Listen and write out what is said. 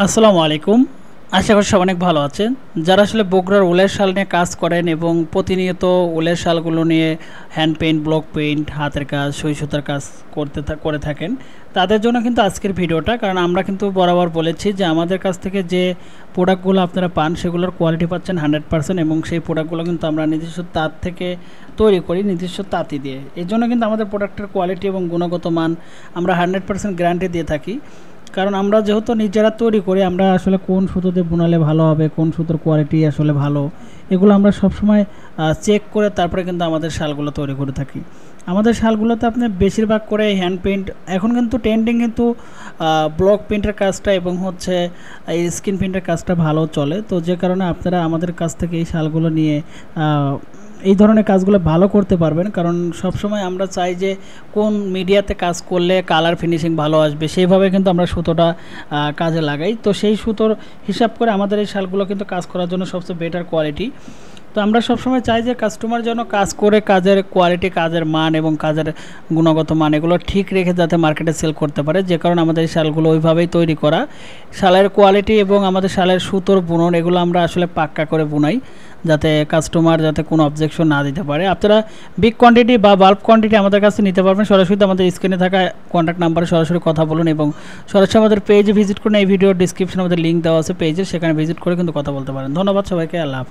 আসসালামু আলাইকুম। আশা করি সব অনেক ভালো আছেন। যারা আসলে বগুড়ার উলের শাল নিয়ে কাজ করেন এবং প্রতিনিয়ত উলের শালগুলো নিয়ে হ্যান্ড পেইন্ট, ব্লক পেইন্ট, হাতের কাজ, সুই সুতার কাজ করে থাকেন, তাদের জন্য কিন্তু আজকের ভিডিওটা। কারণ আমরা কিন্তু বরাবর বলেছি যে আমাদের কাছ থেকে যে প্রোডাক্টগুলো আপনারা পান সেগুলোর কোয়ালিটি পাচ্ছেন 100% এবং সেই প্রোডাক্টগুলো কিন্তু আমরা নিজস্ব তাঁত থেকে তৈরি করি, নিজস্ব তাঁতি দিয়ে। এই জন্য কিন্তু আমাদের প্রোডাক্টের কোয়ালিটি এবং গুণগত মান আমরা 100% গ্যারান্টি দিয়ে থাকি। কারণ আমরা যেহেতু নিজেরা তৈরি করি, আমরা আসলে কোন সুতোতে বোনালে ভালো হবে, কোন সুতোর কোয়ালিটি আসলে ভালো, এগুলো আমরা সবসময় চেক করে তারপরে কিন্তু আমাদের শালগুলো তৈরি করে থাকি। আমাদের শালগুলোতে আপনি বেশিরভাগ করে হ্যান্ড পেইন্ট, এখন কিন্তু ট্রেন্ডিং কিন্তু ব্লক পেইন্টের কাজটা এবং হচ্ছে এই স্ক্রিন পেইন্টের কাজটা ভালো চলে। তো যে কারণে আপনারা আমাদের কাছ থেকে এই শালগুলো নিয়ে এই ধরনের কাজগুলো ভালো করতে পারবেন। কারণ সবসময় আমরা চাই যে কোন মিডিয়াতে কাজ করলে কালার ফিনিশিং ভালো আসবে, সেইভাবে কিন্তু আমরা সুতোটা কাজে লাগাই। তো সেই সুতোর হিসাব করে আমাদের এই শালগুলো কিন্তু কাজ করার জন্য সবচেয়ে বেটার কোয়ালিটি। তো আমরা সবসময় চাই যে কাস্টমার যেন কাজ করে কাজের কোয়ালিটি, কাজের মান এবং কাজের গুণগত মান এগুলো ঠিক রেখে যাতে মার্কেটে সেল করতে পারে। যে কারণে আমাদের এই শালগুলো ওইভাবেই তৈরি করা। শালের কোয়ালিটি এবং আমাদের শালের সুতোর বুনন এগুলো আমরা আসলে পাক্কা করে বুনাই, যাতে কাস্টমার যাতে কোনো অবজেকশন না দিতে পারে। আপনারা বিগ কোয়ান্টিটি বা বাল্ক কোয়ান্টিটি আমাদের কাছে নিতে পারবেন। সরাসরি আমাদের স্ক্রিনে থাকা কন্ট্যাক্ট নাম্বারে সরাসরি কথা বলুন এবং সরাসরি আমাদের পেজে ভিজিট করুন। এই ভিডিওর ডিসক্রিপশনে আমাদের লিঙ্ক দেওয়া আছে পেজের, সেখানে ভিজিট করে কিন্তু কথা বলতে পারেন। ধন্যবাদ সবাইকে। আল্লাহ হাফেজ।